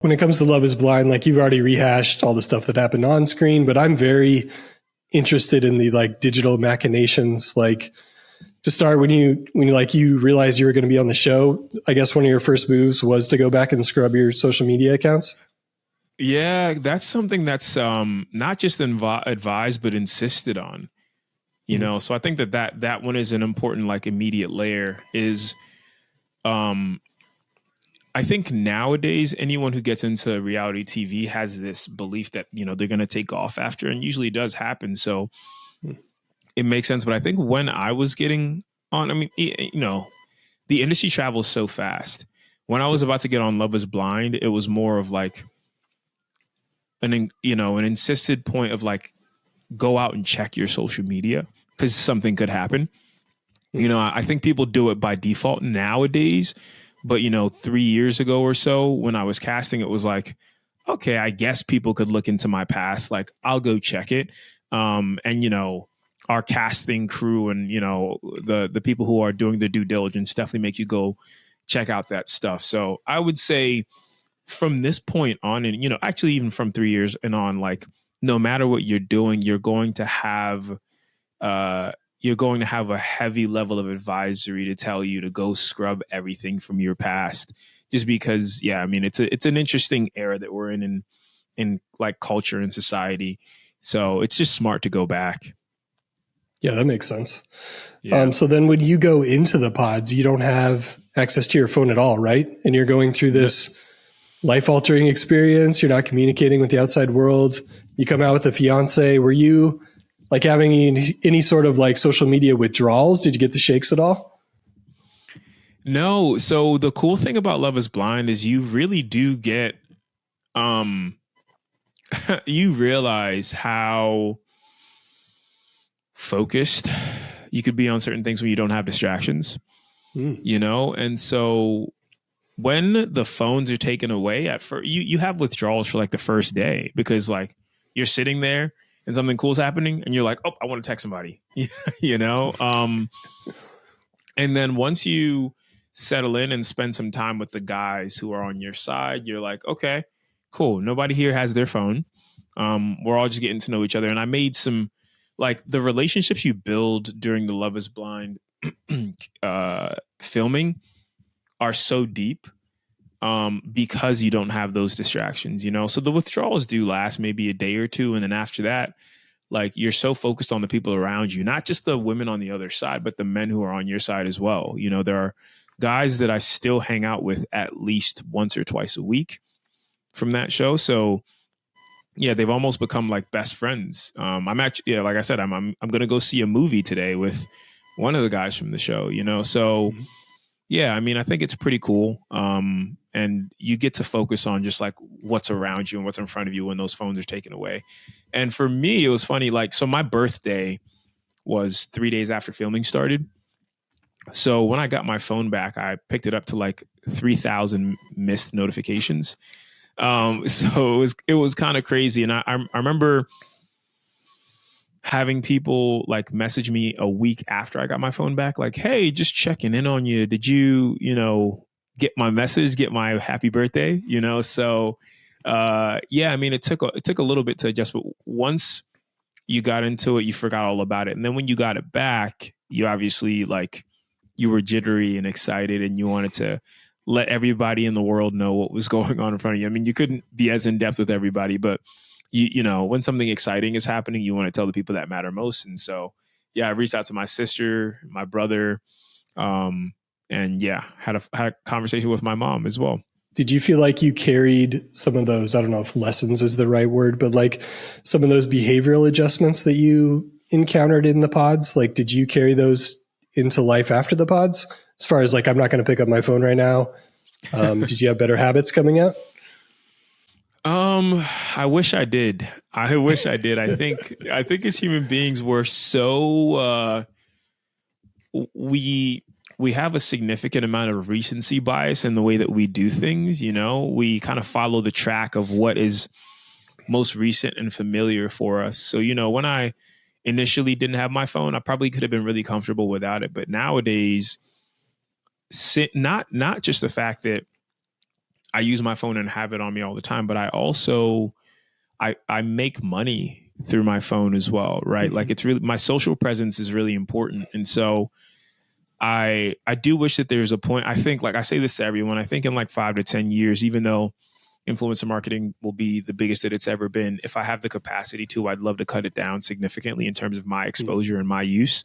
When it comes to Love is Blind, like you've already rehashed all the stuff that happened on screen, but I'm very interested in the like digital machinations. Like to start, when you realized you were going to be on the show, I guess one of your first moves was to go back and scrub your social media accounts. Yeah, that's something that's not just advised but insisted on. So I think that one is an important like immediate layer. Is um I think nowadays anyone who gets into reality TV has this belief that they're going to take off after, and usually it does happen. So it makes sense. But I think when I was getting on, I mean, the industry travels so fast. When I was about to get on Love Is Blind, it was more of like an insisted point of like, go out and check your social media because something could happen. I think people do it by default nowadays, but 3 years ago or so when I was casting, it was like, okay, I guess people could look into my past. Like I'll go check it. And our casting crew and the people who are doing the due diligence definitely make you go check out that stuff. So I would say from this point on, and actually even from 3 years and on, like no matter what you're doing, you're going to have a heavy level of advisory to tell you to go scrub everything from your past, just because I mean it's an interesting era that we're in like culture and society, so it's just smart to go back. Yeah, that makes sense. So then when you go into the pods, you don't have access to your phone at all, right? And you're going through this life-altering experience. You're not communicating with the outside world. You come out with a fiance. Were you like having any sort of like social media withdrawals? Did you get the shakes at all? No. So the cool thing about Love Is Blind is you really do get, you realize how focused you could be on certain things when you don't have distractions, and so when the phones are taken away at first, you have withdrawals for like the first day because like you're sitting there and something cool's happening and you're like, oh, I want to text somebody, and then once you settle in and spend some time with the guys who are on your side, you're like, okay, cool. Nobody here has their phone. We're all just getting to know each other. And I made some, like the relationships you build during the Love Is Blind filming are so deep because you don't have those distractions, So the withdrawals do last maybe a day or two. And then after that, like you're so focused on the people around you, not just the women on the other side, but the men who are on your side as well. There are guys that I still hang out with at least once or twice a week from that show. So yeah, they've almost become like best friends. I'm actually, like I said, I'm going to go see a movie today with one of the guys from the show, So yeah, I mean, I think it's pretty cool. And you get to focus on just like what's around you and what's in front of you when those phones are taken away. And for me, it was funny. Like, so my birthday was 3 days after filming started. So when I got my phone back, I picked it up to like 3,000 missed notifications. So it was kind of crazy. And I remember having people like message me a week after I got my phone back, like, hey, just checking in on you. Did you, get my message, get my happy birthday, So, I mean, it took a little bit to adjust, but once you got into it, you forgot all about it. And then when you got it back, you obviously like, you were jittery and excited and you wanted to let everybody in the world know what was going on in front of you. I mean, you couldn't be as in depth with everybody, but when something exciting is happening, you want to tell the people that matter most. And so, I reached out to my sister, my brother, and had a conversation with my mom as well. Did you feel like you carried some of those, I don't know if lessons is the right word, but like some of those behavioral adjustments that you encountered in the pods? Like, did you carry those into life after the pods? As far as like, I'm not going to pick up my phone right now. Did you have better habits coming out? I wish I did. I wish I did. I think as human beings, we're so, we have a significant amount of recency bias in the way that we do things. We kind of follow the track of what is most recent and familiar for us. So, when I initially didn't have my phone, I probably could have been really comfortable without it. But nowadays, not just the fact that I use my phone and have it on me all the time, but I also I make money through my phone as well, right? Mm-hmm. Like it's really, my social presence is really important. And so I do wish that there's a point. I think, like I say this to everyone, I think in like 5 to 10 years, even though influencer marketing will be the biggest that it's ever been, if I have the capacity to, I'd love to cut it down significantly in terms of my exposure and my use.